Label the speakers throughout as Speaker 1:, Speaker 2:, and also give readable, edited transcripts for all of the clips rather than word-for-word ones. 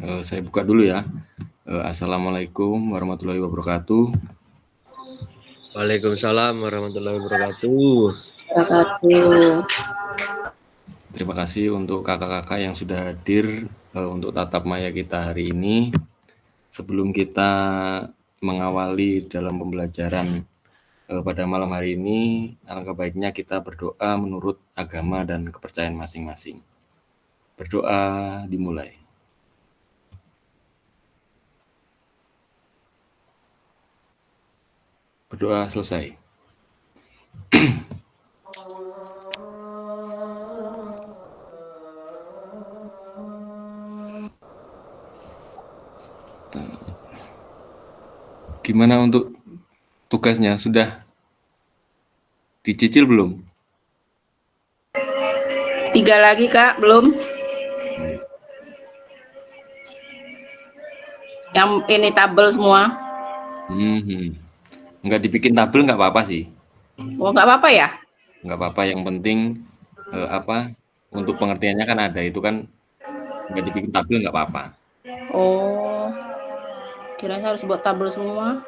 Speaker 1: Saya buka dulu ya. Assalamualaikum warahmatullahi wabarakatuh.
Speaker 2: Waalaikumsalam warahmatullahi wabarakatuh.
Speaker 1: Terima kasih untuk kakak-kakak yang sudah hadir untuk tatap maya kita hari ini. Sebelum kita mengawali dalam pembelajaran pada malam hari ini, alangkah baiknya kita berdoa menurut agama dan kepercayaan masing-masing. Berdoa dimulai. Berdoa selesai. Gimana untuk tugasnya? Sudah dicicil belum?
Speaker 3: 3 lagi Kak, belum. Yang ini tabel semua.
Speaker 1: Nggak dibikin tabel nggak apa-apa sih.
Speaker 3: Oh, nggak apa-apa ya?
Speaker 1: Nggak apa-apa, yang penting untuk pengertiannya kan ada, itu kan nggak dibikin tabel nggak apa-apa.
Speaker 3: Oh, kirain harus buat tabel semua.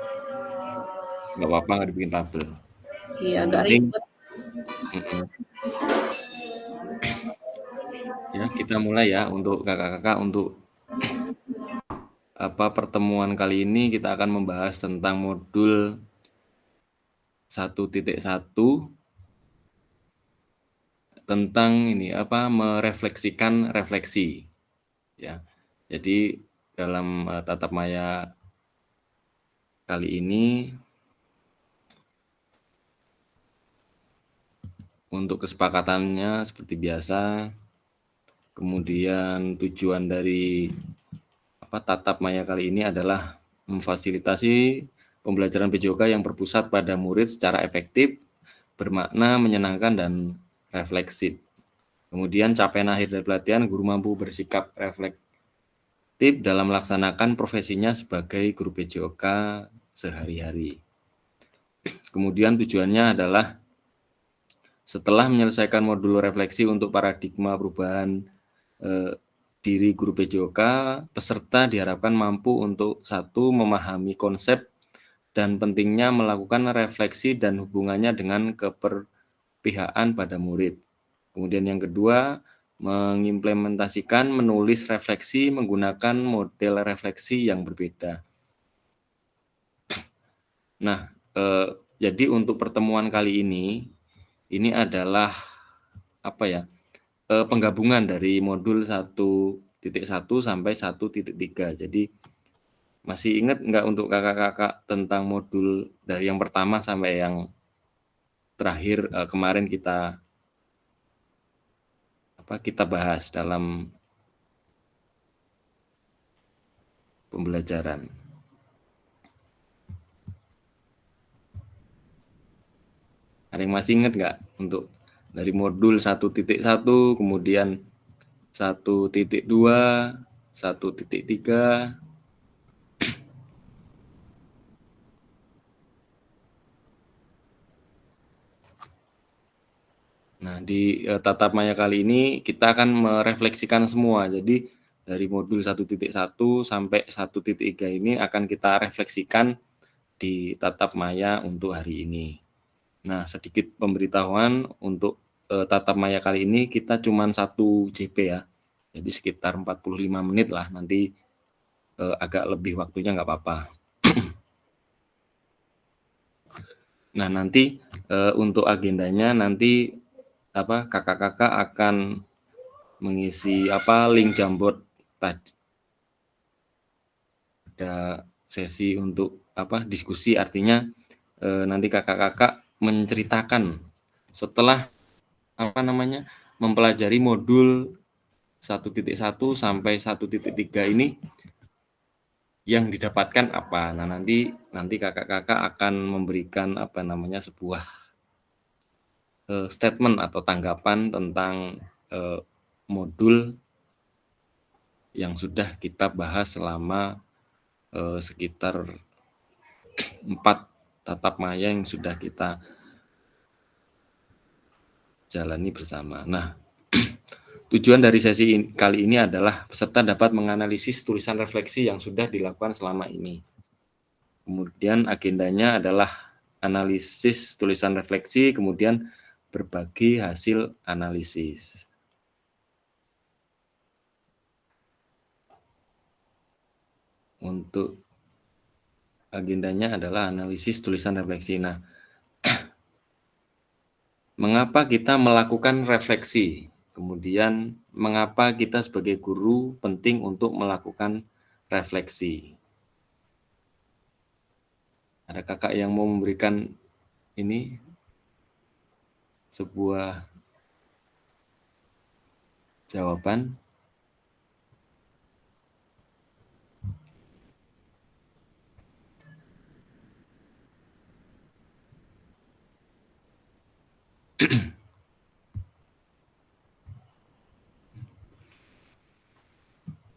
Speaker 1: Nggak apa-apa nggak dibikin tabel.
Speaker 3: Iya, agak ribet.
Speaker 1: Ya, kita mulai ya untuk kakak-kakak. Untuk pertemuan kali ini kita akan membahas tentang modul 1.1 tentang merefleksikan refleksi. Ya, jadi dalam tatap maya kali ini, untuk kesepakatannya seperti biasa, kemudian tujuan dari tatap maya kali ini adalah memfasilitasi pembelajaran PJOK yang berpusat pada murid secara efektif, bermakna, menyenangkan, dan refleksif. Kemudian capaian akhir dari pelatihan, guru mampu bersikap reflektif dalam melaksanakan profesinya sebagai guru PJOK sehari-hari. Kemudian tujuannya adalah setelah menyelesaikan modul refleksi untuk paradigma perubahan diri guru PJOK, peserta diharapkan mampu untuk 1. Memahami konsep dan pentingnya melakukan refleksi dan hubungannya dengan keberpihakan pada murid. Kemudian yang kedua, mengimplementasikan menulis refleksi menggunakan model refleksi yang berbeda. Nah, jadi untuk pertemuan kali ini adalah penggabungan dari modul 1.1 sampai 1.3. Jadi masih ingat nggak untuk kakak-kakak tentang modul dari yang pertama sampai yang terakhir kemarin kita bahas dalam pembelajaran? Ada yang masih ingat nggak untuk dari modul 1.1, kemudian 1.2, 1.3? Nah, di tatap maya kali ini kita akan merefleksikan semua. Jadi dari modul 1.1 sampai 1.3 ini akan kita refleksikan di tatap maya untuk hari ini. Nah, sedikit pemberitahuan untuk tatap maya kali ini kita cuma 1 JP ya. Jadi sekitar 45 menit lah, nanti agak lebih waktunya nggak apa-apa. Nah, nanti untuk agendanya nanti kakak-kakak akan mengisi link Jamboard tadi. Ada sesi untuk diskusi, artinya nanti kakak-kakak menceritakan setelah mempelajari modul 1.1 sampai 1.3 ini yang didapatkan apa. Nah, nanti kakak-kakak akan memberikan sebuah statement atau tanggapan tentang modul yang sudah kita bahas selama sekitar 4 tatap maya yang sudah kita jalani bersama. Nah, Tujuan dari sesi kali ini adalah peserta dapat menganalisis tulisan refleksi yang sudah dilakukan selama ini. Kemudian agendanya adalah analisis tulisan refleksi, kemudian berbagi hasil analisis. Untuk agendanya adalah analisis tulisan refleksi. Nah, mengapa kita melakukan refleksi? Kemudian, mengapa kita sebagai guru penting untuk melakukan refleksi? Ada kakak yang mau memberikan ini sebuah jawaban?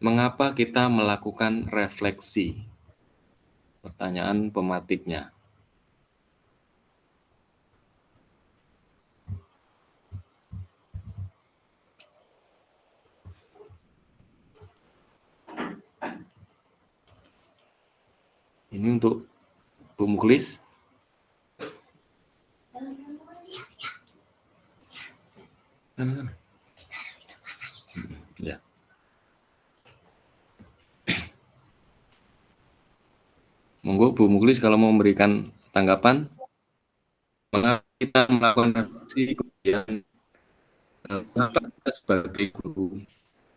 Speaker 1: Mengapa kita melakukan refleksi? Pertanyaan pematiknya. Ini untuk Bu Mukhlis. Ya. Monggo Bu Mukhlis kalau mau memberikan tanggapan. Mengapa kita melakukan refleksi, kemudian mengapa kita sebagai guru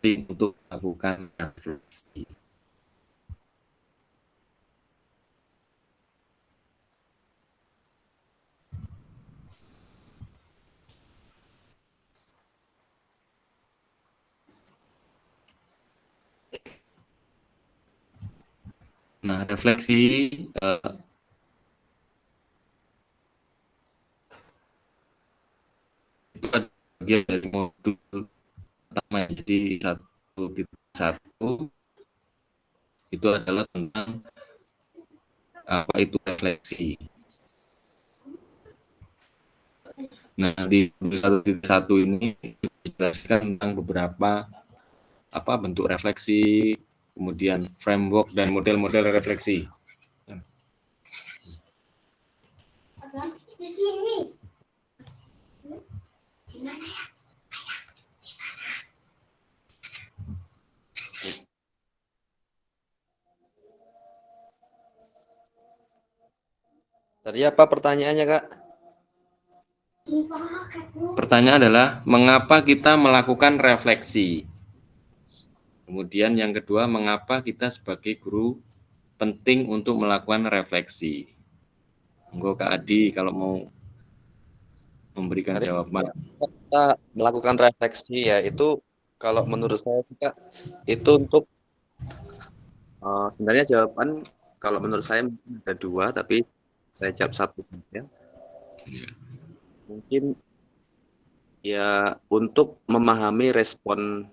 Speaker 1: penting untuk melakukan refleksi? Nah, refleksi itu ada bagian dari modul pertama. Jadi satu itu adalah tentang apa itu refleksi. Nah, di 1.1 ini dijelaskan tentang beberapa bentuk refleksi, kemudian framework dan model-model refleksi.
Speaker 4: Di sini.
Speaker 2: Tadi apa pertanyaannya, Kak?
Speaker 1: Pertanyaan adalah, mengapa kita melakukan refleksi? Kemudian yang kedua, mengapa kita sebagai guru penting untuk melakukan refleksi? Monggo Kak Adi kalau mau memberikan jawaban.
Speaker 2: Kita melakukan refleksi ya, itu kalau menurut saya sih, Kak, itu untuk sebenarnya jawaban kalau menurut saya ada dua, tapi saya jawab satu saja.
Speaker 1: Ya.
Speaker 2: Mungkin ya untuk memahami respon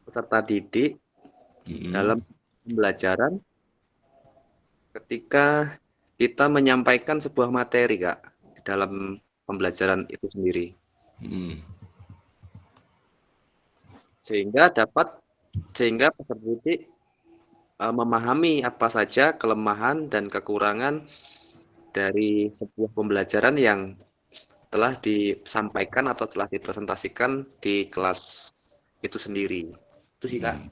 Speaker 2: peserta didik dalam pembelajaran ketika kita menyampaikan sebuah materi, Kak, dalam pembelajaran itu sendiri. Sehingga peserta didik memahami apa saja kelemahan dan kekurangan dari sebuah pembelajaran yang telah disampaikan atau telah dipresentasikan di kelas itu sendiri. Itu sih, Kak.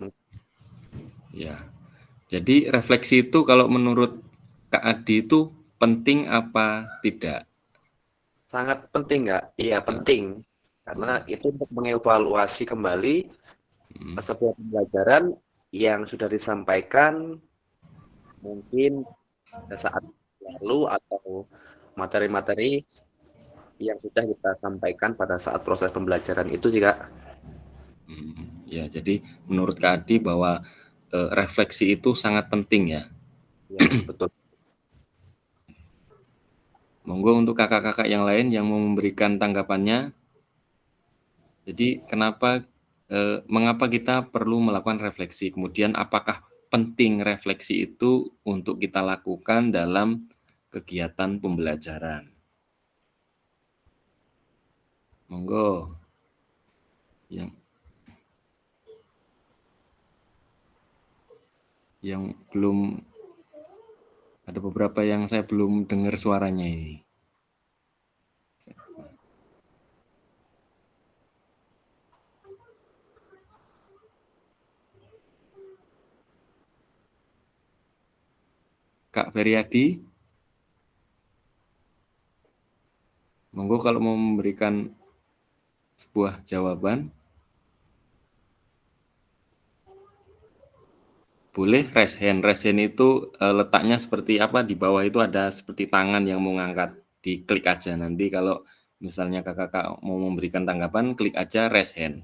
Speaker 1: Ya. Jadi refleksi itu kalau menurut Kak Adi itu penting apa tidak?
Speaker 2: Sangat penting, Kak. Iya, penting. Karena itu untuk mengevaluasi kembali sebuah pembelajaran yang sudah disampaikan mungkin pada saat lalu atau materi-materi yang sudah kita sampaikan pada saat proses pembelajaran itu juga.
Speaker 1: Ya, jadi menurut Kak Adi bahwa refleksi itu sangat penting ya.
Speaker 2: Ya, betul.
Speaker 1: Monggo untuk kakak-kakak yang lain yang mau memberikan tanggapannya. Jadi mengapa kita perlu melakukan refleksi? Kemudian apakah penting refleksi itu untuk kita lakukan dalam kegiatan pembelajaran? Monggo. yang belum, ada beberapa yang saya belum dengar suaranya ini. Kak Feryadi, monggo kalau mau memberikan sebuah jawaban. Boleh raise hand. Raise hand itu letaknya seperti apa? Di bawah itu ada seperti tangan yang mau ngangkat. Diklik aja. Nanti kalau misalnya kakak mau memberikan tanggapan, klik aja raise hand.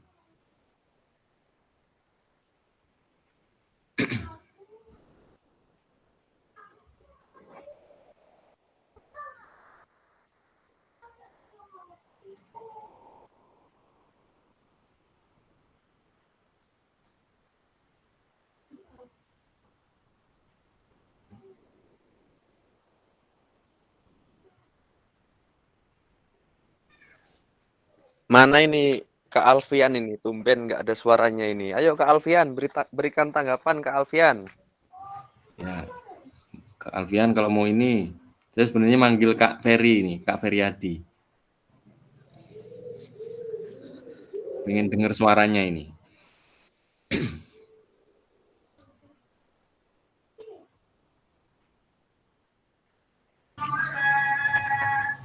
Speaker 2: Mana ini Kak Alfian ini? Tumben nggak ada suaranya ini. Ayo Kak Alfian, berikan tanggapan Kak Alfian.
Speaker 1: Ya, Kak Alfian kalau mau ini, saya sebenarnya manggil Kak Ferry nih, Kak Feryadi. Pengen dengar suaranya ini.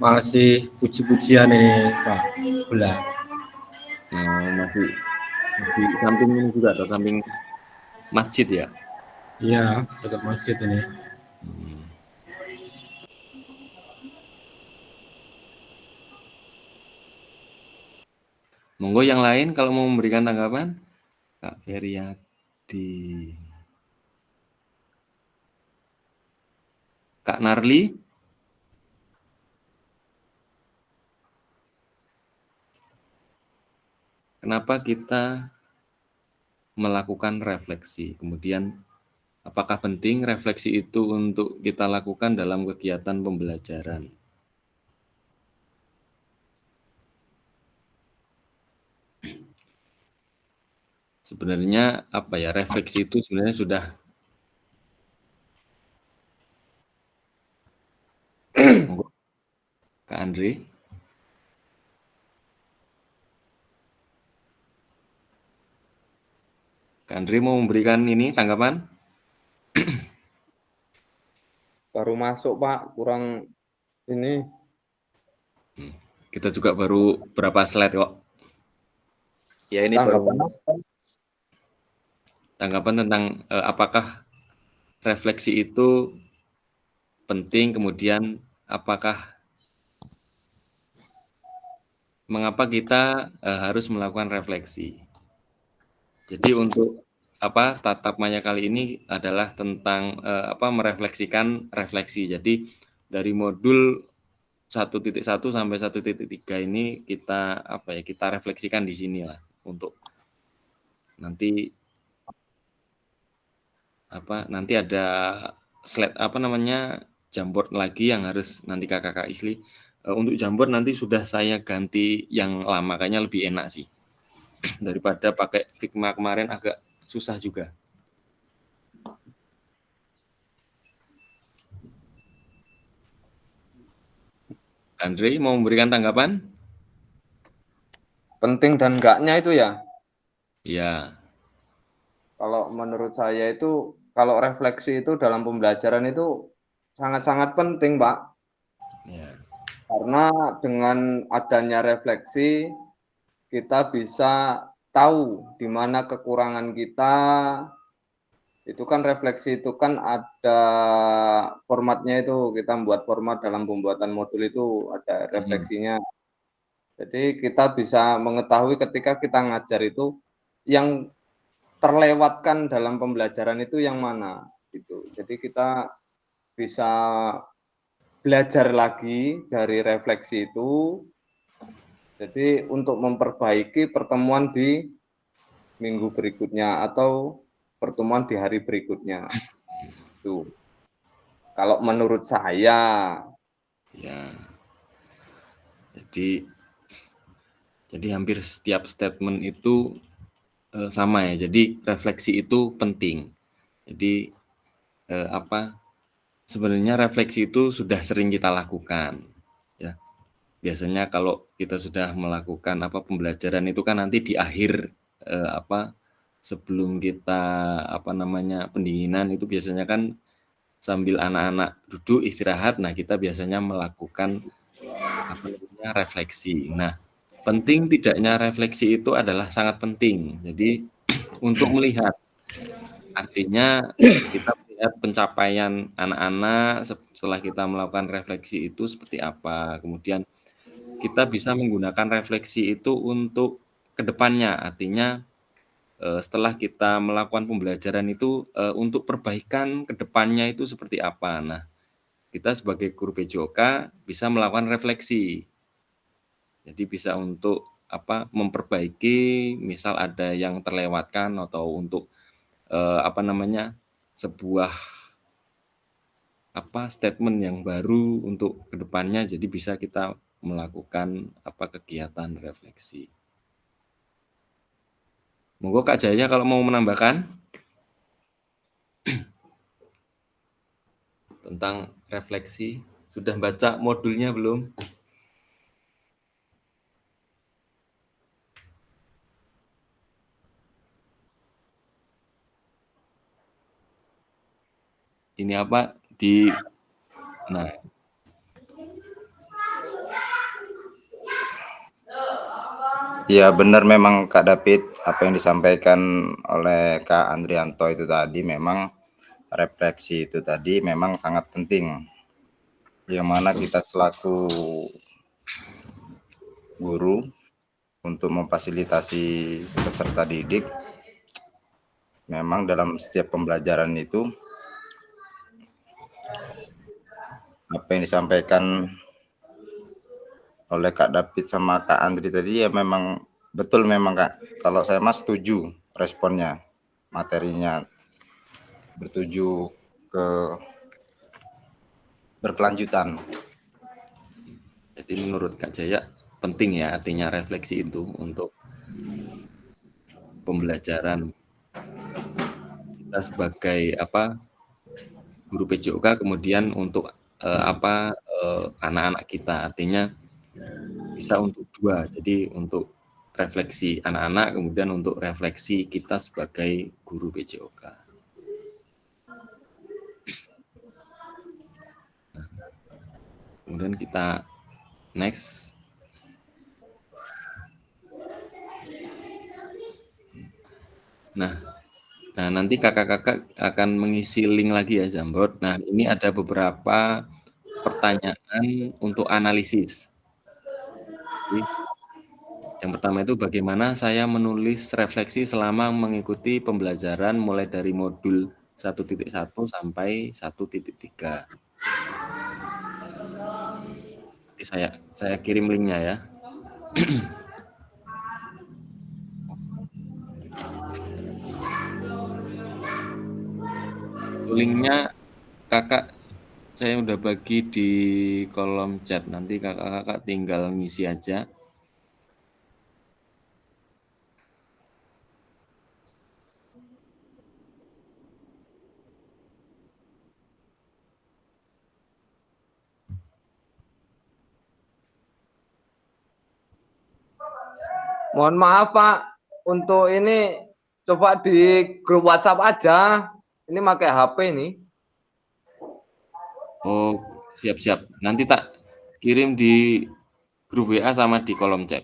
Speaker 4: Masih puji-pujian nih Pak Bula.
Speaker 1: Masih di samping ini juga atau samping masjid ya?
Speaker 4: Iya, dekat masjid ini.
Speaker 1: Monggo yang lain kalau mau memberikan tanggapan, Kak Feryadi, Kak Narli. Kenapa kita melakukan refleksi? Kemudian, apakah penting refleksi itu untuk kita lakukan dalam kegiatan pembelajaran? Sebenarnya apa ya, refleksi itu sebenarnya sudah Kak Andre. Kak Andre mau memberikan ini tanggapan?
Speaker 5: Baru masuk Pak, kurang ini.
Speaker 1: Kita juga baru berapa slide kok.
Speaker 2: Ya ini baru
Speaker 1: Tanggapan tentang apakah refleksi itu penting, kemudian mengapa kita harus melakukan refleksi. Jadi untuk tatap maya kali ini adalah tentang merefleksikan refleksi. Jadi dari modul 1.1 sampai 1.3 ini kita kita refleksikan di sini lah, untuk nanti ada slide Jamboard lagi yang harus nanti kakak Isli. Untuk Jamboard nanti sudah saya ganti yang lama, kayaknya lebih enak sih daripada pakai Figma kemarin, agak susah juga. Andre mau memberikan tanggapan?
Speaker 5: Penting dan enggaknya itu ya?
Speaker 1: Ya.
Speaker 5: Kalau menurut saya itu, kalau refleksi itu dalam pembelajaran itu sangat-sangat penting, Pak.
Speaker 1: Ya.
Speaker 5: Karena dengan adanya refleksi, kita bisa tahu di mana kekurangan kita. Itu kan refleksi itu kan ada formatnya itu, kita membuat format dalam pembuatan modul itu ada refleksinya. Jadi kita bisa mengetahui ketika kita ngajar itu yang terlewatkan dalam pembelajaran itu yang mana gitu. Jadi kita bisa belajar lagi dari refleksi itu. Jadi untuk memperbaiki pertemuan di minggu berikutnya atau pertemuan di hari berikutnya. Itu. Kalau menurut saya.
Speaker 1: Ya. Jadi Jadi hampir setiap statement itu sama ya. Jadi refleksi itu penting. Jadi sebenarnya refleksi itu sudah sering kita lakukan. Ya, biasanya kalau kita sudah melakukan pembelajaran itu kan nanti di akhir sebelum kita pendinginan itu biasanya kan sambil anak-anak duduk istirahat. Nah, kita biasanya melakukan refleksi. Nah, penting tidaknya refleksi itu adalah sangat penting. Jadi untuk melihat, artinya kita melihat pencapaian anak-anak setelah kita melakukan refleksi itu seperti apa. Kemudian kita bisa menggunakan refleksi itu untuk kedepannya. Artinya setelah kita melakukan pembelajaran itu untuk perbaikan kedepannya itu seperti apa. Nah, kita sebagai guru PJOK bisa melakukan refleksi. Jadi bisa untuk memperbaiki, misal ada yang terlewatkan atau untuk sebuah statement yang baru untuk kedepannya. Jadi bisa kita melakukan kegiatan refleksi. Monggo Kak Jaya kalau mau menambahkan tentang refleksi. Sudah baca modulnya belum? Ini nah,
Speaker 6: ya benar memang Kak David, apa yang disampaikan oleh Kak Andrianto itu tadi, memang refleksi itu tadi memang sangat penting, yang mana kita selaku guru untuk memfasilitasi peserta didik, memang dalam setiap pembelajaran itu apa yang disampaikan oleh Kak David sama Kak Andri tadi ya memang betul memang Kak. Kalau saya setuju responnya, materinya bertuju ke berkelanjutan.
Speaker 1: Jadi menurut Kak Jaya penting ya artinya refleksi itu untuk pembelajaran kita sebagai guru PJOK, kemudian untuk anak-anak kita, artinya bisa untuk dua. Jadi untuk refleksi anak-anak, kemudian untuk refleksi kita sebagai guru PJOK. Nah, kemudian kita next. Nah, nanti kakak-kakak akan mengisi link lagi ya Jamboard. Nah, ini ada beberapa pertanyaan untuk analisis. Jadi, yang pertama itu bagaimana saya menulis refleksi selama mengikuti pembelajaran mulai dari modul 1.1 sampai 1.3. Nanti saya kirim linknya ya. Linknya kakak saya udah bagi di kolom chat, nanti kakak-kakak tinggal ngisi aja.
Speaker 5: Mohon maaf Pak, untuk ini coba di grup WhatsApp aja. Ini pakai HP nih.
Speaker 1: Oh, siap-siap. Nanti tak kirim di grup WA sama di kolom chat.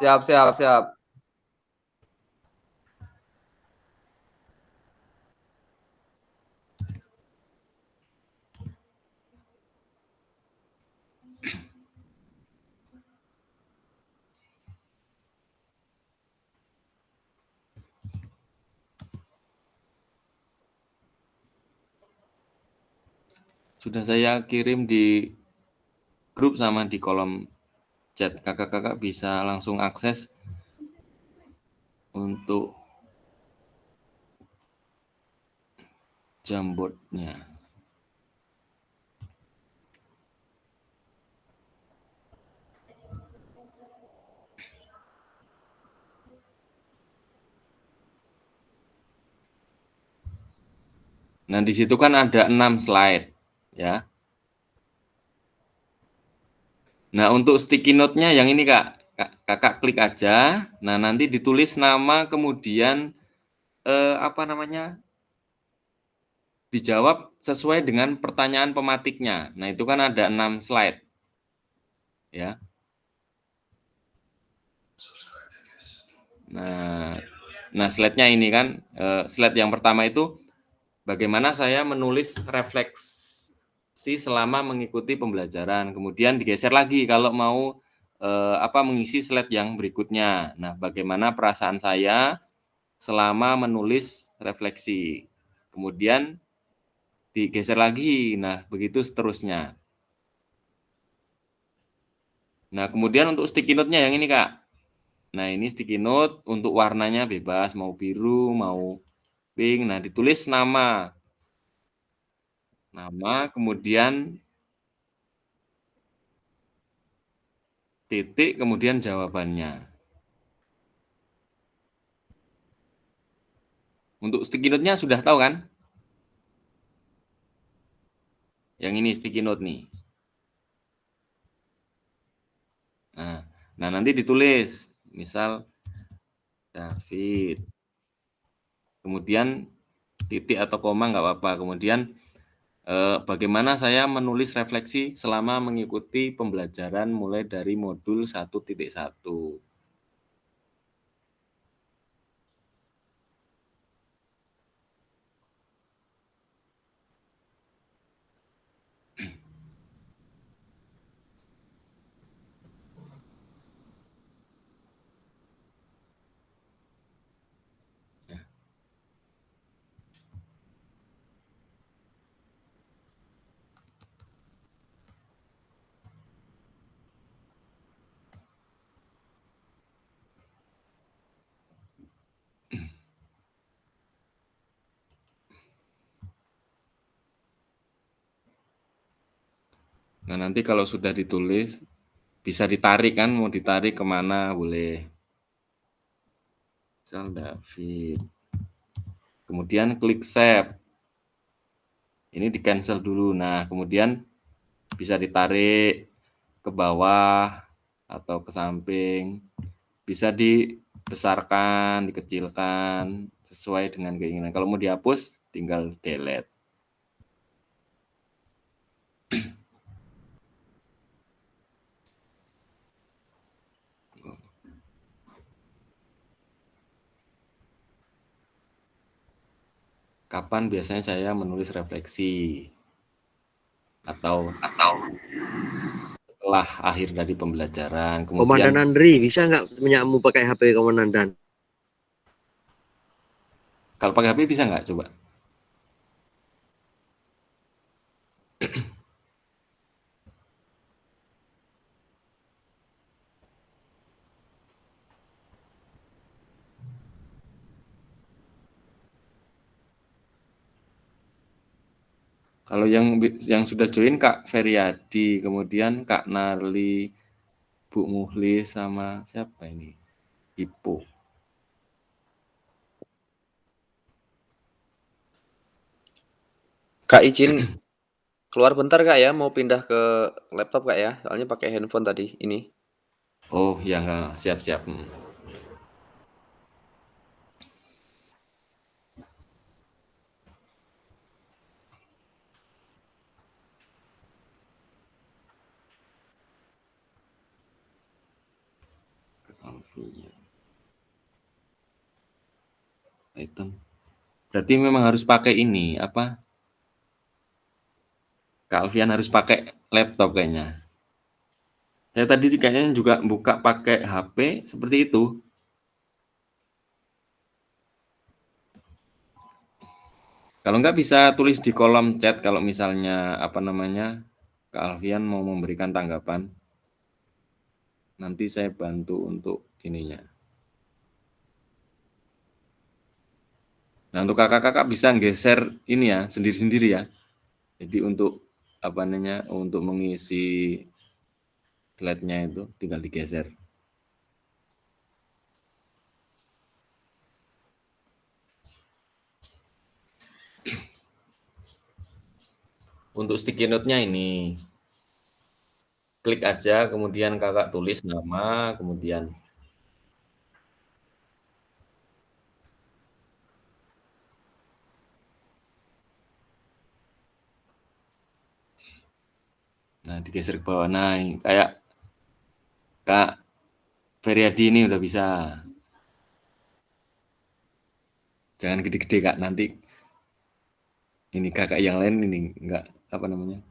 Speaker 5: Siap.
Speaker 1: Sudah saya kirim di grup sama di kolom chat. Kakak-kakak bisa langsung akses untuk Jamboardnya. Nah, di situ kan ada 6 slide, ya. Nah, untuk sticky note-nya yang ini, Kak. Kakak klik aja. Nah, nanti ditulis nama, kemudian dijawab sesuai dengan pertanyaan pematiknya. Nah, itu kan ada 6 slide. Ya. Nah, slide-nya ini kan, slide yang pertama itu bagaimana saya menulis refleksi selama mengikuti pembelajaran. Kemudian digeser lagi kalau mau mengisi slide yang berikutnya. Nah, bagaimana perasaan saya selama menulis refleksi. Kemudian digeser lagi. Nah, begitu seterusnya. Nah, kemudian untuk sticky note-nya yang ini, Kak. Nah, ini sticky note untuk warnanya bebas, mau biru, mau pink. Nah, ditulis nama. Nama, kemudian titik, kemudian jawabannya. Untuk sticky note-nya sudah tahu kan? Yang ini sticky note nih. Nah, nanti ditulis, misal David. Kemudian titik atau koma nggak apa-apa. Kemudian bagaimana saya menulis refleksi selama mengikuti pembelajaran mulai dari modul 1.1. Nah, nanti kalau sudah ditulis, bisa ditarik kan, mau ditarik kemana boleh. Misal David. Kemudian klik save. Ini di cancel dulu. Nah, kemudian bisa ditarik ke bawah atau ke samping. Bisa dibesarkan, dikecilkan, sesuai dengan keinginan. Kalau mau dihapus, tinggal delete. Kapan biasanya saya menulis refleksi? Atau setelah akhir dari pembelajaran. Kemudian,
Speaker 7: Komandan Andri, bisa nggak menyamu pakai HP Komandan?
Speaker 1: Kalau pakai HP bisa nggak? Coba. Kalau yang sudah join Kak Feriadi, kemudian Kak Narli, Bu Muhlis, sama siapa ini? Ipo.
Speaker 2: Kak izin keluar bentar Kak ya, mau pindah ke laptop Kak ya, soalnya pakai handphone tadi ini.
Speaker 1: Oh ya, nggak, siap-siap. Item. Berarti memang harus pakai ini, apa? Kak Alfian harus pakai laptop kayaknya. Saya tadi kayaknya juga buka pakai HP seperti itu. Kalau nggak bisa tulis di kolom chat kalau misalnya Kak Alfian mau memberikan tanggapan. Nanti saya bantu untuk ininya. Nah, untuk kakak-kakak bisa geser ini ya, sendiri-sendiri ya. Jadi untuk untuk mengisi slide-nya itu tinggal digeser. untuk sticky note-nya ini, klik aja, kemudian kakak tulis nama, kemudian nah digeser ke bawah. Nah, kayak Kak Feryadi ini udah bisa. Jangan gede-gede Kak, nanti ini kakak yang lain ini enggak apa namanya.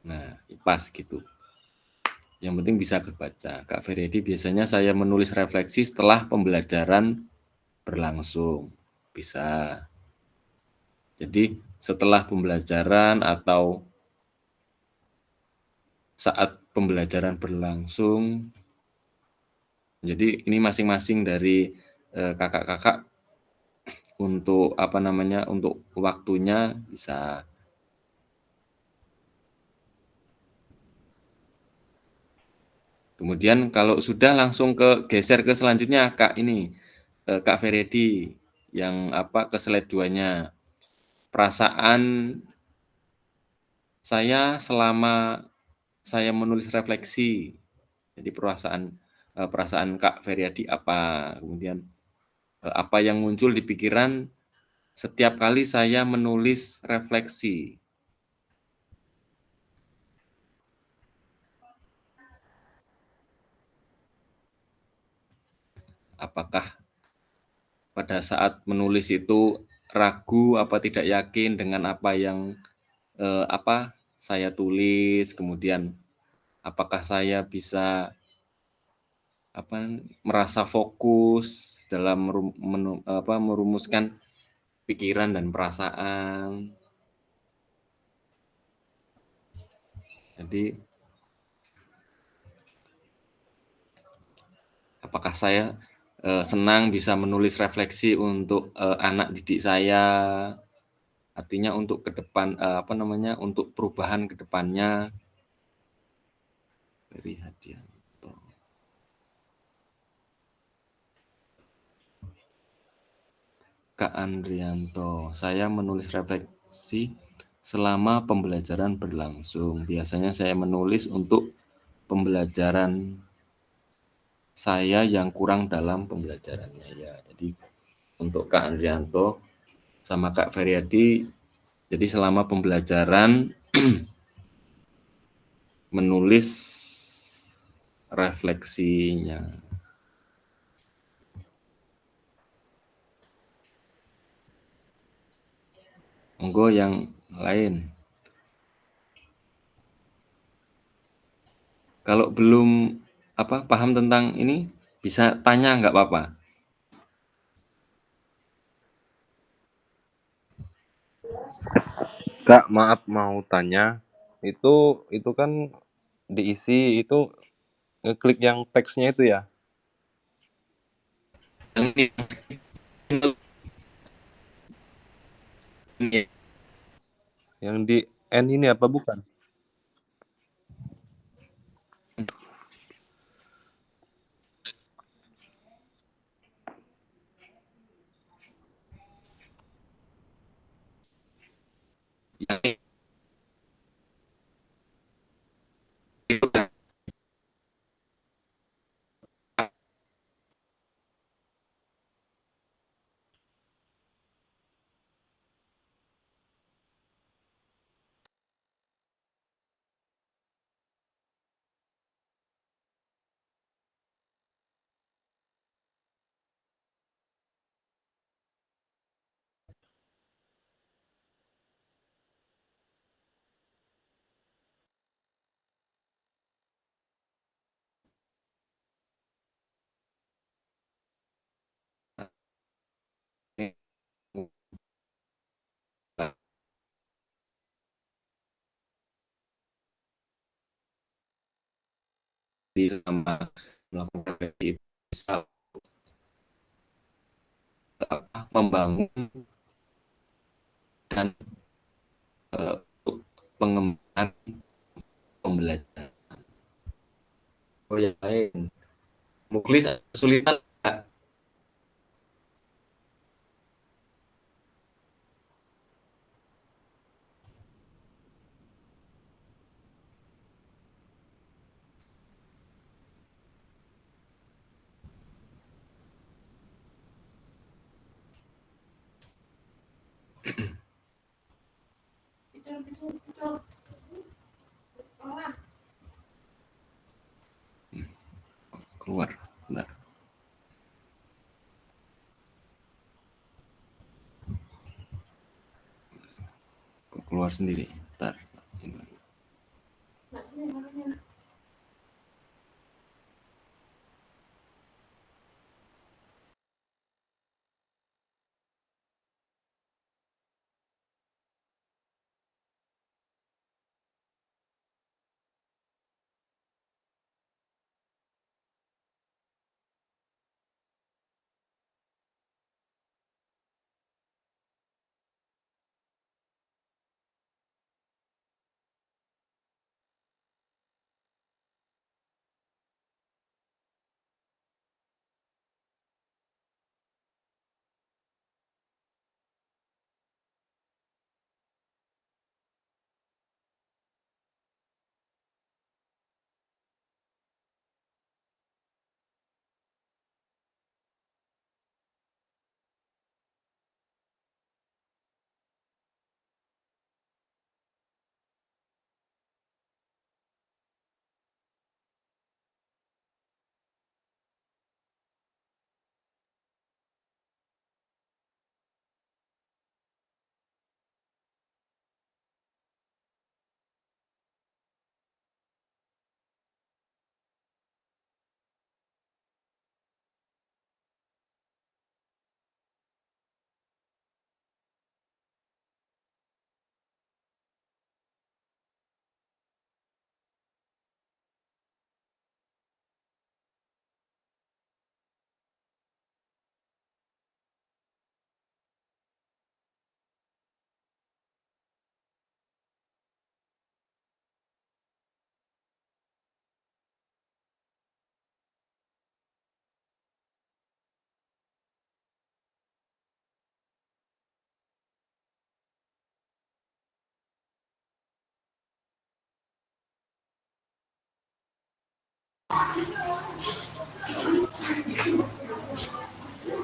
Speaker 1: Nah, pas gitu. Yang penting bisa kebaca. Kak Feryadi, biasanya saya menulis refleksi setelah pembelajaran berlangsung. Bisa. Jadi setelah pembelajaran atau saat pembelajaran berlangsung. Jadi ini masing-masing dari kakak-kakak untuk apa namanya, untuk waktunya bisa. Kemudian kalau sudah langsung geser ke selanjutnya Kak ini, Kak Feryadi yang apa ke slide 2-nya. Perasaan saya selama saya menulis refleksi. Jadi perasaan Kak Feryadi apa, kemudian apa yang muncul di pikiran setiap kali saya menulis refleksi. Apakah pada saat menulis itu ragu apa tidak yakin dengan apa yang apa saya tulis, kemudian apakah saya bisa apa merasa fokus dalam merumuskan pikiran dan perasaan. Jadi apakah saya senang bisa menulis refleksi untuk anak didik saya, artinya untuk ke depan apa namanya, untuk perubahan ke depannya. Dari Hadianto. Kak Andrianto, saya menulis refleksi selama pembelajaran berlangsung. Biasanya saya menulis untuk pembelajaran saya yang kurang dalam pembelajarannya ya. Jadi untuk Kak Andrianto sama Kak Feryadi, jadi selama pembelajaran menulis refleksinya. Monggo yang lain. Kalau belum apa paham tentang ini, bisa tanya nggak apa-apa.
Speaker 8: Kak, maaf mau tanya. Itu kan diisi itu ngeklik yang teksnya itu ya.
Speaker 1: Yang ini.
Speaker 8: Yang di N ini apa bukan?
Speaker 1: Yang itu kan. Sama melakukan refleksi bisa membangun dan pengembangan pembelajaran. Oh yang lain, Muklis kesulitan Keluar, bentar. Kok keluar sendiri? Bentar.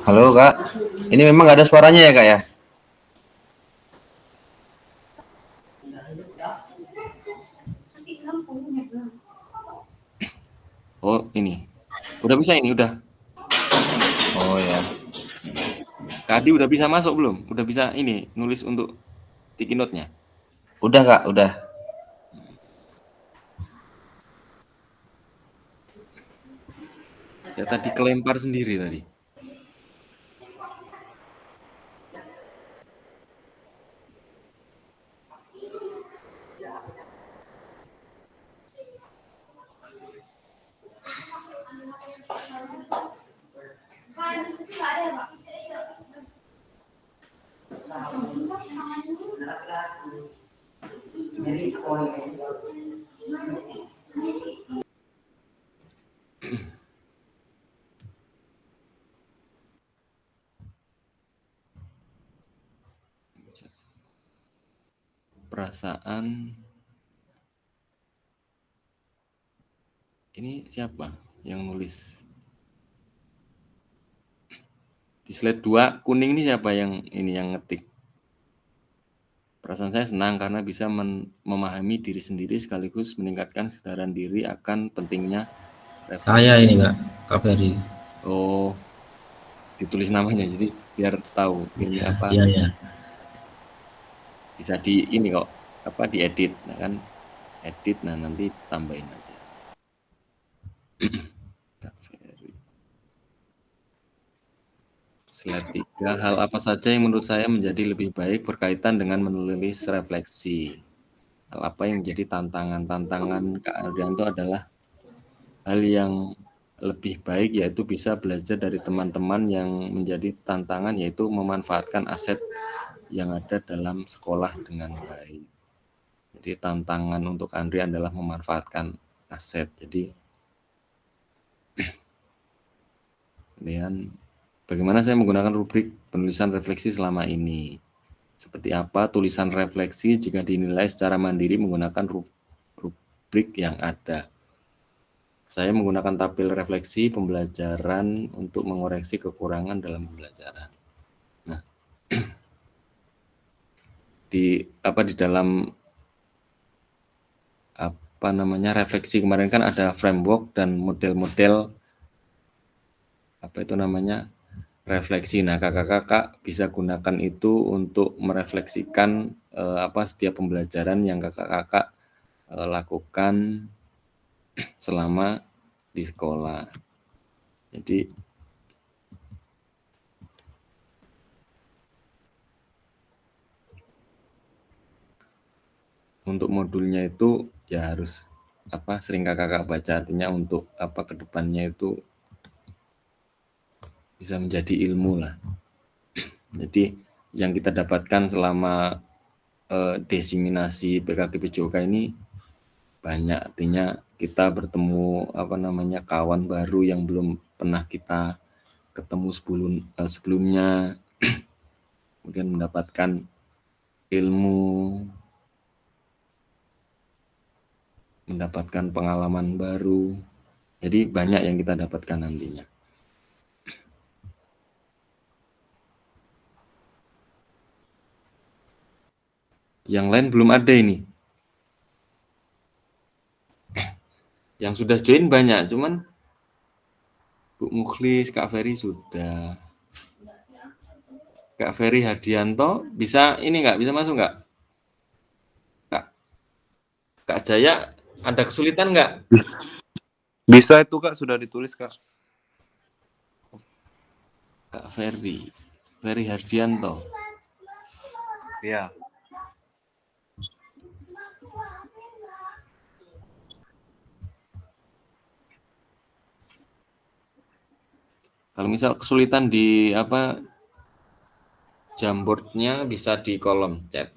Speaker 6: Halo Kak, ini memang nggak ada suaranya ya Kak ya?
Speaker 1: Oh, ini. Udah bisa ini, udah.
Speaker 6: Oh ya.
Speaker 1: Kak Adi udah bisa masuk belum? Udah bisa ini, nulis untuk sticky note-nya?
Speaker 6: Udah Kak, udah.
Speaker 1: Saya tadi kelempar sendiri tadi. Perasaan ini siapa yang nulis? Di slide 2 kuning ini siapa yang ini yang ngetik? Perasaan saya senang karena bisa memahami diri sendiri sekaligus meningkatkan kesadaran diri akan pentingnya refleksi.
Speaker 4: Saya ini Kak Ferry.
Speaker 1: Oh, ditulis namanya jadi biar tahu ini apa.
Speaker 4: Iya, iya.
Speaker 1: Bisa di ini kok apa diedit, nah kan edit, nah nanti tambahin aja. Slide 3, hal apa saja yang menurut saya menjadi lebih baik berkaitan dengan menulis refleksi. Hal apa yang menjadi tantangan Kak Ardianto adalah hal yang lebih baik yaitu bisa belajar dari teman-teman, yang menjadi tantangan yaitu memanfaatkan aset yang ada dalam sekolah dengan baik. Jadi tantangan untuk Andri adalah memanfaatkan aset. Jadi kemudian bagaimana saya menggunakan rubrik penulisan refleksi selama ini? Seperti apa tulisan refleksi jika dinilai secara mandiri menggunakan rubrik yang ada? Saya menggunakan tabel refleksi pembelajaran untuk mengoreksi kekurangan dalam pembelajaran. Nah, di dalam refleksi kemarin kan ada framework dan model-model refleksi. Nah, kakak-kakak bisa gunakan itu untuk merefleksikan setiap pembelajaran yang kakak-kakak lakukan selama di sekolah. Jadi untuk modulnya itu ya harus sering kakak-kakak baca, artinya untuk kedepannya itu bisa menjadi ilmu lah. Jadi yang kita dapatkan selama desiminasi PKG-PJOK ini banyak, artinya kita bertemu kawan baru yang belum pernah kita ketemu sebelumnya, kemudian mendapatkan ilmu, mendapatkan pengalaman baru. Jadi banyak yang kita dapatkan nantinya. Yang lain belum ada ini. Yang sudah join banyak, cuman Bu Mukhlis, Kak Ferry sudah. Kak Ferry Hardianto bisa ini nggak? Bisa masuk nggak? Kak Jaya ada kesulitan nggak?
Speaker 8: Bisa itu Kak, sudah ditulis Kak.
Speaker 1: Kak Ferry Hardianto.
Speaker 8: Iya.
Speaker 1: Kalau misal kesulitan di Jamboardnya bisa di kolom chat.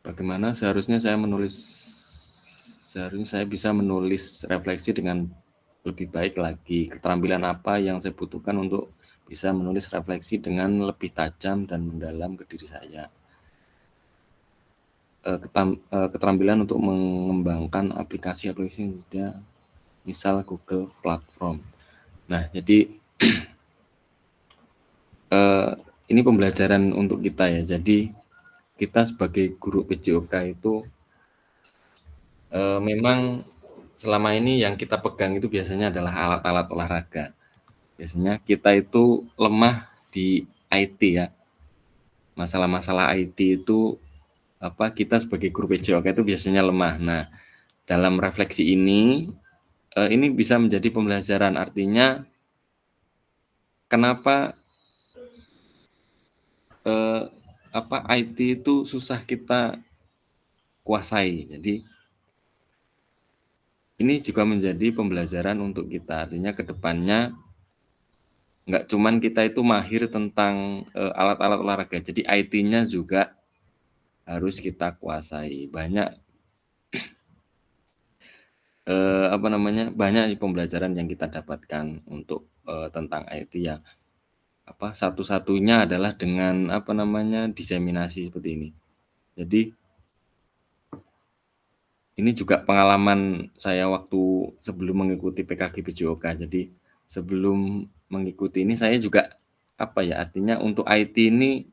Speaker 1: Bagaimana seharusnya saya bisa menulis refleksi dengan lebih baik lagi? Keterampilan apa yang saya butuhkan untuk bisa menulis refleksi dengan lebih tajam dan mendalam ke diri saya? Keterampilan untuk mengembangkan aplikasi-aplikasi misal Google Platform. Nah, jadi ini pembelajaran untuk kita ya. Jadi kita sebagai guru PJOK itu memang selama ini yang kita pegang itu biasanya adalah alat-alat olahraga. Biasanya kita itu lemah di IT ya. Masalah-masalah IT itu kita sebagai guru PJOK itu biasanya lemah. Nah, dalam refleksi ini bisa menjadi pembelajaran, artinya kenapa IT itu susah kita kuasai. Jadi ini juga menjadi pembelajaran untuk kita, artinya ke depannya nggak cuman kita itu mahir tentang alat-alat olahraga, jadi IT-nya juga harus kita kuasai. Banyak banyak pembelajaran yang kita dapatkan untuk tentang IT ya. Satu-satunya adalah dengan diseminasi seperti ini. Jadi ini juga pengalaman saya waktu sebelum mengikuti PKG PJOK. Jadi sebelum mengikuti ini saya juga artinya untuk IT ini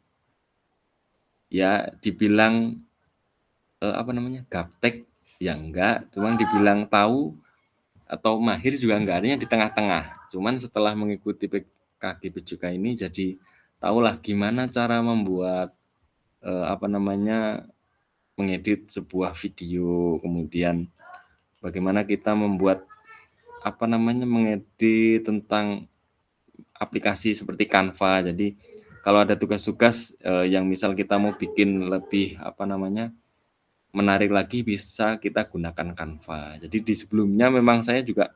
Speaker 1: ya dibilang gaptek Ya enggak, cuman dibilang tahu atau mahir juga enggak, artinya di tengah-tengah. Cuman setelah mengikuti PKG PJOK ini jadi tahulah gimana cara membuat mengedit sebuah video, kemudian bagaimana kita membuat mengedit tentang aplikasi seperti Canva. Jadi kalau ada tugas-tugas yang misal kita mau bikin lebih menarik lagi, bisa kita gunakan Canva. Jadi di sebelumnya memang saya juga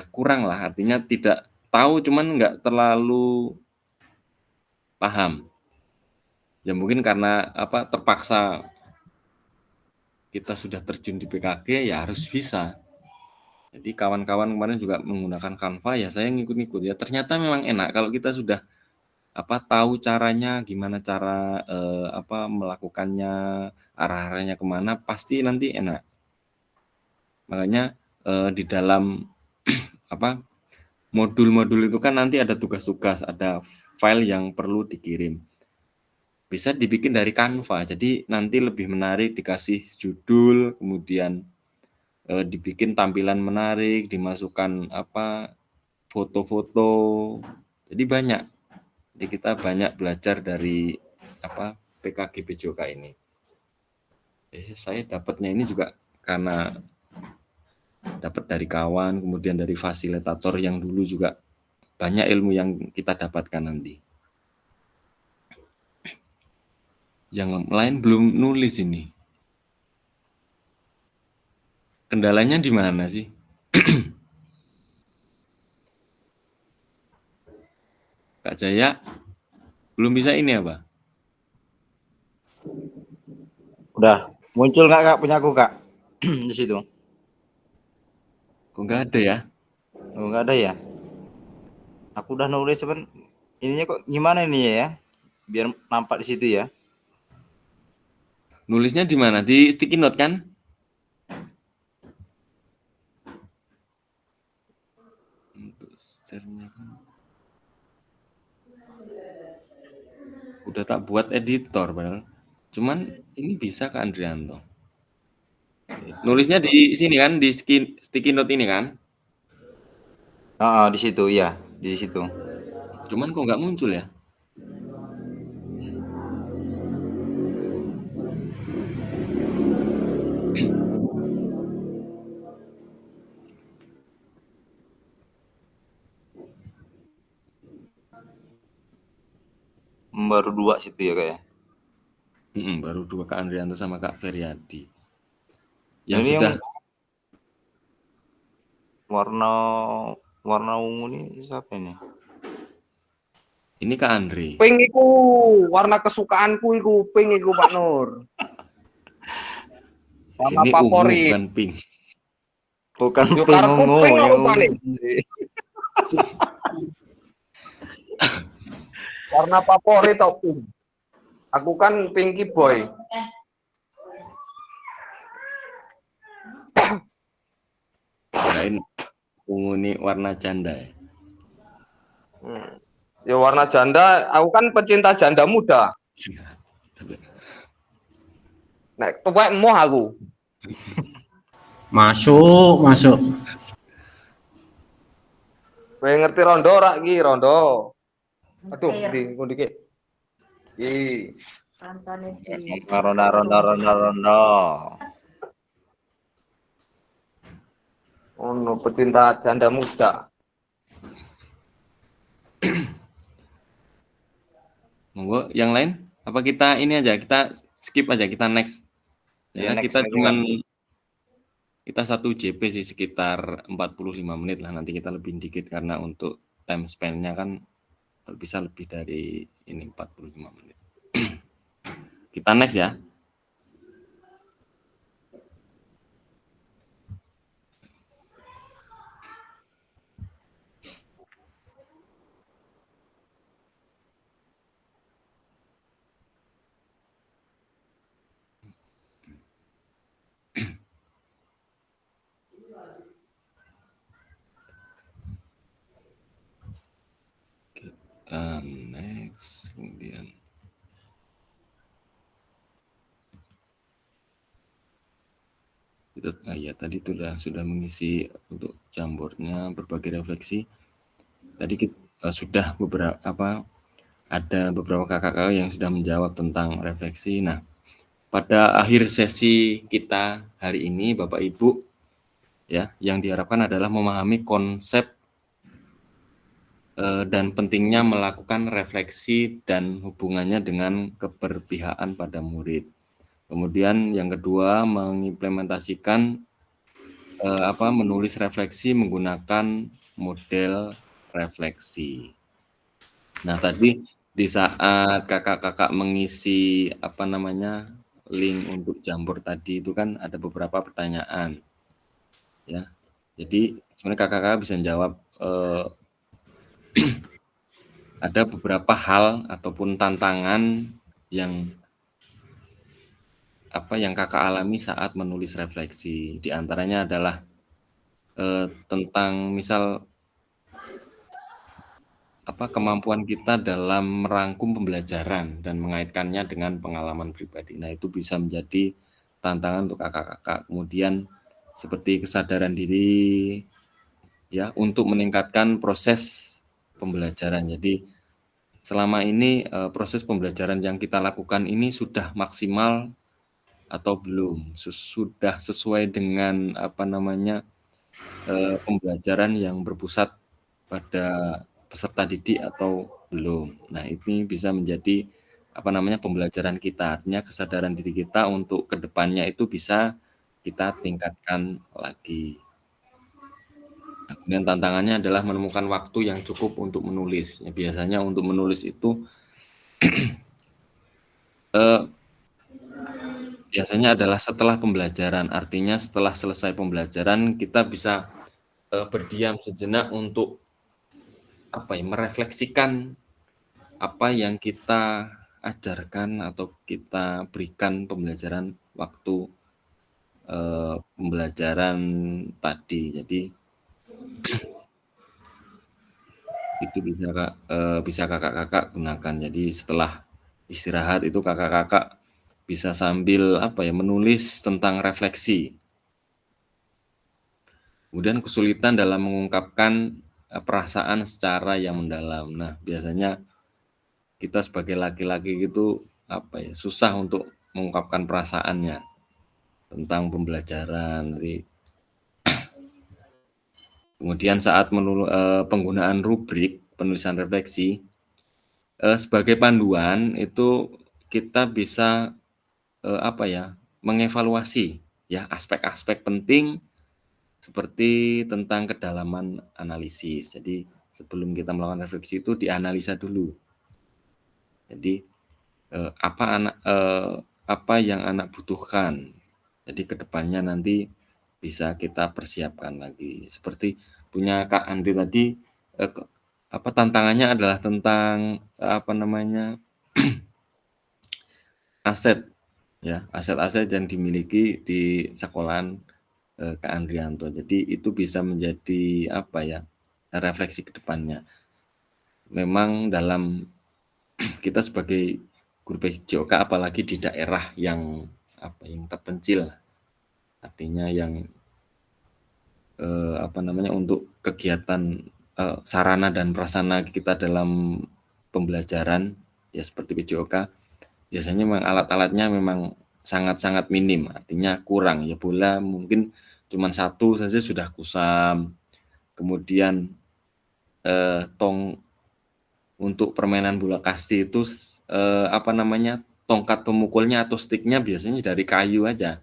Speaker 1: kurang lah, artinya tidak tahu, cuman nggak terlalu paham. Ya mungkin karena terpaksa kita sudah terjun di PKG ya harus bisa. Jadi kawan-kawan kemarin juga menggunakan Canva, ya saya ngikut-ngikut. Ya ternyata memang enak kalau kita sudah tahu caranya, gimana cara melakukannya, arah-arahnya kemana, pasti nanti enak. Makanya di dalam modul-modul itu kan nanti ada tugas-tugas, ada file yang perlu dikirim. Bisa dibikin dari Canva, jadi nanti lebih menarik, dikasih judul, kemudian dibikin tampilan menarik, dimasukkan foto-foto, jadi banyak. Jadi kita banyak belajar dari PKG PJOK ini. Saya dapatnya ini juga karena dapat dari kawan, kemudian dari fasilitator yang dulu juga banyak ilmu yang kita dapatkan nanti. Yang lain belum nulis ini. Kendalanya di mana sih? Kak Jaya belum bisa ini apa?
Speaker 6: Udah muncul nggak Kak punya aku Kak di situ?
Speaker 1: Kok nggak ada ya?
Speaker 6: Oh, nggak ada ya? Aku udah nulis ininya kok gimana ini ya? Biar nampak di situ ya.
Speaker 1: Nulisnya di mana? Di sticky note kan? Untuk share-nya kan. Udah tak buat editor padahal. Cuman ini bisa Kak Andrianto. Nulisnya di sini kan, di sticky note ini kan?
Speaker 6: Di situ ya, di situ.
Speaker 1: Cuman kok nggak muncul ya?
Speaker 6: Baru 2 situ ya kayak.
Speaker 1: Baru 2 Kak Andrianto sama Kak Feryadi.
Speaker 6: Yang
Speaker 1: Yang
Speaker 6: ini
Speaker 1: sudah
Speaker 6: warna ungu ini siapa ini?
Speaker 1: ini Kak Andri.
Speaker 5: Pink iku warna kesukaanku iku, pink iku Pak Nur. Warna
Speaker 1: Ini
Speaker 5: favorit.
Speaker 1: ungu bukan pink.
Speaker 6: Bukan
Speaker 5: Yo
Speaker 6: pink
Speaker 5: karepku
Speaker 6: ungu,
Speaker 5: pink
Speaker 6: yang
Speaker 5: apa nih? Warna favorit atau pink? Aku kan pinky boy.
Speaker 1: Kirain ungu ini warna janda ya.
Speaker 5: Ya warna janda, aku kan pecinta janda muda. Nek tuwek emoh aku.
Speaker 4: Masuk.
Speaker 5: Kowe ngerti rondo ora iki, rondo? Aduh, ndi iki? Iki.
Speaker 6: Ronda.
Speaker 5: Oh no, pecinta janda muda.
Speaker 1: Monggo yang lain? Apa kita ini aja, kita skip aja, kita next.
Speaker 6: Ya,
Speaker 1: Karena
Speaker 6: next
Speaker 1: kita
Speaker 6: aja,
Speaker 1: cuman kita 1 JP sih sekitar 45 menit lah, nanti kita lebih dikit karena untuk time span-nya kan bisa lebih dari ini 45 menit. Kita next ya. Kita next, kemudian Itu ya tadi itu sudah mengisi untuk Jamboardnya berbagai refleksi. Tadi sudah ada beberapa kakak-kakak yang sudah menjawab tentang refleksi. Nah, pada akhir sesi kita hari ini, Bapak Ibu, ya, yang diharapkan adalah memahami konsep dan pentingnya melakukan refleksi dan hubungannya dengan keberpihakan pada murid. Kemudian yang kedua, mengimplementasikan menulis refleksi menggunakan model refleksi. Nah, tadi di saat kakak-kakak mengisi link untuk Jamboard tadi itu kan ada beberapa pertanyaan, ya. Jadi sebenarnya kakak-kakak bisa jawab ada beberapa hal ataupun tantangan yang kakak alami saat menulis refleksi. Di antaranya adalah tentang misal kemampuan kita dalam merangkum pembelajaran dan mengaitkannya dengan pengalaman pribadi. Nah, itu bisa menjadi tantangan untuk kakak-kakak. Kemudian seperti kesadaran diri, ya, untuk meningkatkan proses pembelajaran. Jadi selama ini proses pembelajaran yang kita lakukan ini sudah maksimal atau belum, sudah sesuai dengan pembelajaran yang berpusat pada peserta didik atau belum. Nah, ini bisa menjadi pembelajaran kita, artinya kesadaran diri kita untuk kedepannya itu bisa kita tingkatkan lagi. Nah, kemudian tantangannya adalah menemukan waktu yang cukup untuk menulis. Ya, biasanya untuk menulis itu biasanya adalah setelah pembelajaran, artinya setelah selesai pembelajaran kita bisa berdiam sejenak untuk merefleksikan apa yang kita ajarkan atau kita berikan pembelajaran waktu pembelajaran tadi. Jadi itu bisa kakak-kakak gunakan. Jadi setelah istirahat itu kakak-kakak bisa sambil menulis tentang refleksi. Kemudian kesulitan dalam mengungkapkan perasaan secara yang mendalam. Nah, biasanya kita sebagai laki-laki gitu susah untuk mengungkapkan perasaannya tentang pembelajaran. Jadi, kemudian saat penggunaan rubrik penulisan refleksi sebagai panduan itu kita bisa mengevaluasi ya aspek-aspek penting seperti tentang kedalaman analisis. Jadi sebelum kita melakukan refleksi itu dianalisa dulu. Jadi apa yang anak butuhkan. Jadi kedepannya nanti bisa kita persiapkan lagi. Seperti punya Kak Andri tadi, tantangannya adalah tentang aset, ya, aset-aset yang dimiliki di sekolahan Kak Andrianto. Jadi itu bisa menjadi refleksi ke depannya. Memang dalam kita sebagai guru PJOK apalagi di daerah yang terpencil, artinya yang untuk kegiatan sarana dan prasarana kita dalam pembelajaran ya seperti PJOK biasanya memang alat-alatnya memang sangat-sangat minim, artinya kurang ya, bola mungkin cuma satu saja sudah kusam. Kemudian tong untuk permainan bola kasti itu tongkat pemukulnya atau sticknya biasanya dari kayu aja.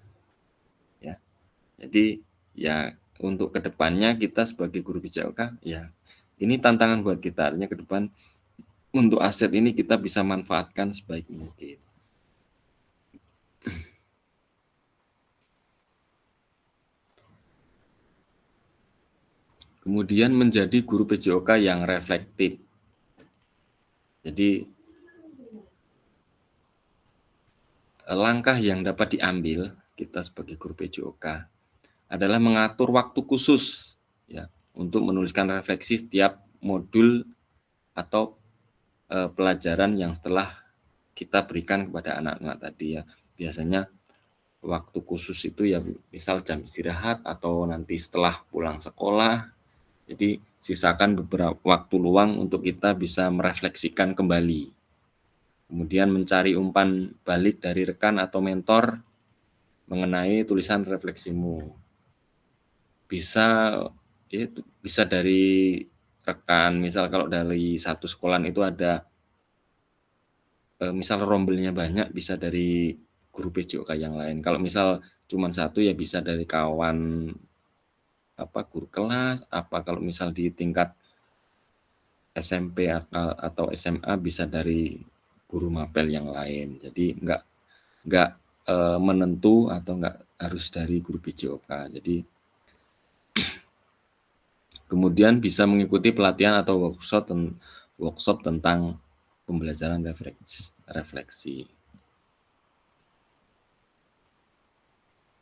Speaker 1: Ya. Jadi ya untuk kedepannya kita sebagai guru PJOK ya ini tantangan buat kita, artinya ke depan untuk aset ini kita bisa manfaatkan sebaik mungkin. Kemudian menjadi guru PJOK yang reflektif. Jadi langkah yang dapat diambil kita sebagai guru PJOK adalah mengatur waktu khusus ya untuk menuliskan refleksi setiap modul atau pelajaran yang setelah kita berikan kepada anak-anak tadi ya. Biasanya waktu khusus itu ya misal jam istirahat atau nanti setelah pulang sekolah. Jadi sisakan beberapa waktu luang untuk kita bisa merefleksikan kembali. Kemudian mencari umpan balik dari rekan atau mentor mengenai tulisan refleksimu. Bisa dari rekan, misal kalau dari satu sekolahan itu ada misal rombelnya banyak, bisa dari guru PJOK yang lain. Kalau misal cuma satu ya bisa dari kawan guru kelas, kalau misal di tingkat SMP atau SMA bisa dari guru mapel yang lain. Jadi nggak menentu atau nggak harus dari guru PJOK. Jadi kemudian bisa mengikuti pelatihan atau workshop tentang pembelajaran refleksi.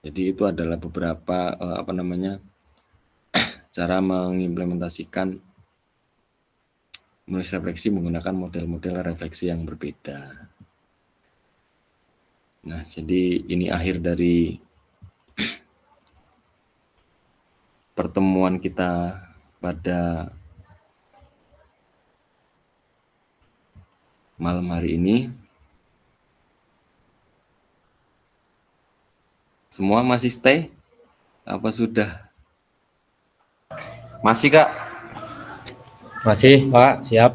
Speaker 1: Jadi itu adalah beberapa cara mengimplementasikan menulis refleksi menggunakan model-model refleksi yang berbeda. Nah, jadi ini akhir dari pertemuan kita pada malam hari ini. Semua masih stay? Apa sudah?
Speaker 6: Masih, Kak.
Speaker 4: Masih, Pak, siap.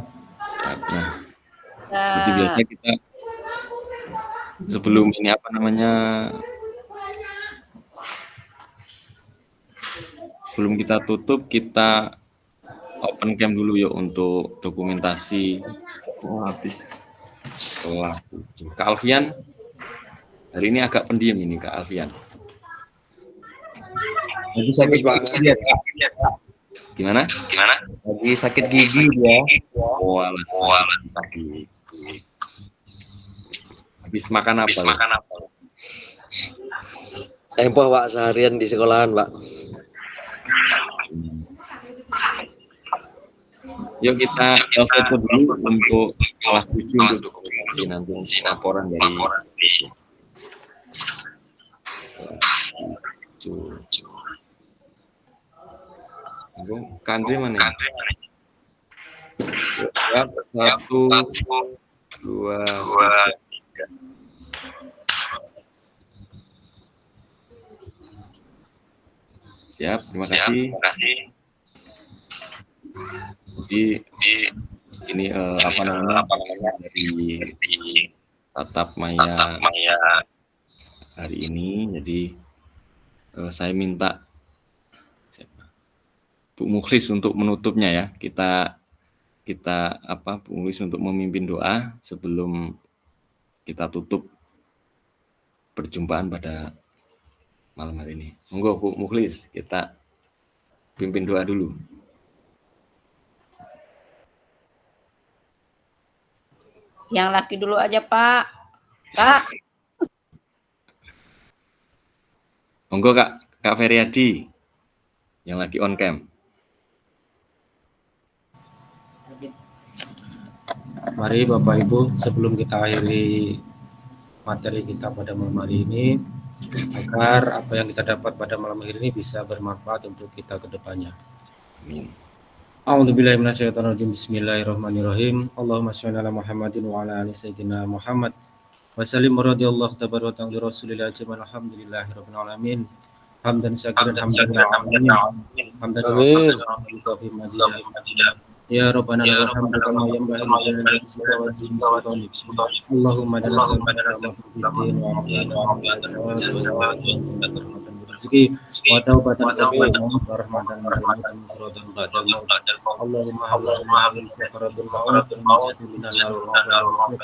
Speaker 1: Nah, seperti biasa kita sebelum ini sebelum kita tutup, kita open cam dulu yuk untuk dokumentasi habis kelas 7. Kak Alfian, hari ini agak pendiam ini Kak Alfian.
Speaker 6: Lagi sakit gigi dia, Kak.
Speaker 1: Gimana?
Speaker 6: Lagi sakit gigi dia.
Speaker 1: Walah, sakit. Habis makan apa?
Speaker 7: Tempoh Pak seharian di sekolahan Pak.
Speaker 1: Yuk kita foto dulu untuk kelas 7 untuk dokumentasi nanti laporan dari Kandri mana? Siap, 1, 2, 3. Siap, terima kasih. Jadi ini dari tatap maya hari ini. Jadi saya minta Bu Mukhlis untuk menutupnya ya. Kita Bu Mukhlis untuk memimpin doa sebelum kita tutup perjumpaan pada malam hari ini. Monggo Bu Mukhlis, kita pimpin doa dulu.
Speaker 3: Yang laki dulu aja, Pak. Kak.
Speaker 1: Monggo Kak Feriadi yang lagi on cam.
Speaker 4: Mari Bapak Ibu, sebelum kita akhiri materi kita pada malam hari ini, agar apa yang kita dapat pada malam hari ini bisa bermanfaat untuk kita ke depannya.
Speaker 1: Amin.
Speaker 4: A'udzubillahi minasyaitonirrajim. Bismillahirrahmanirrahim. Allahumma shalli ala Muhammadin wa ala ali sayyidina Muhammad. Wa sallim radhiyallahu tabaraka wa ta'ala Rasulillah jamal alhamdulillahirabbil alamin. Hamdan syakiran hamdan ya Rabbana lakal hamdu kama yanbaghi li jalali wajhika wa azimi sultanik. Allahumma rezeki wa taubatan wa rahmatan wa rahmatan ba'dal maut. Allahumma habli faradul maut wa minal nar.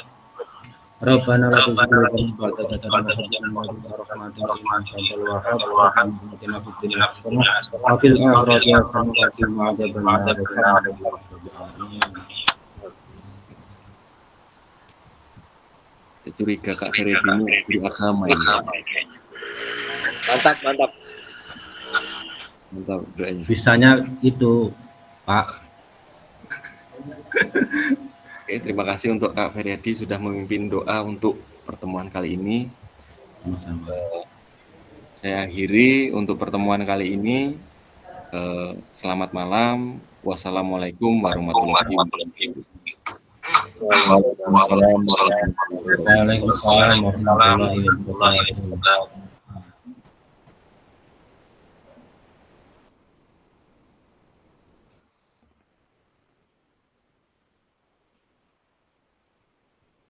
Speaker 4: Rabbana la tuzigh qulubana ba'da idh hadaytana wa hab lana rahmatan innaka antal wahhab wa atina fid dunya hasanah wa fil akhirati hasanah wa qina adzabannar.
Speaker 1: Curiga Kak Feredimu guru agama ini. Mantap doanya.
Speaker 4: Bisanya itu, Pak.
Speaker 1: Oke, terima kasih untuk Kak Feriadi sudah memimpin doa untuk pertemuan kali ini. Saya akhiri untuk pertemuan kali ini. Selamat malam. Wassalamualaikum warahmatullahi wabarakatuh.
Speaker 4: Waalaikumsalam warahmatullahi wabarakatuh.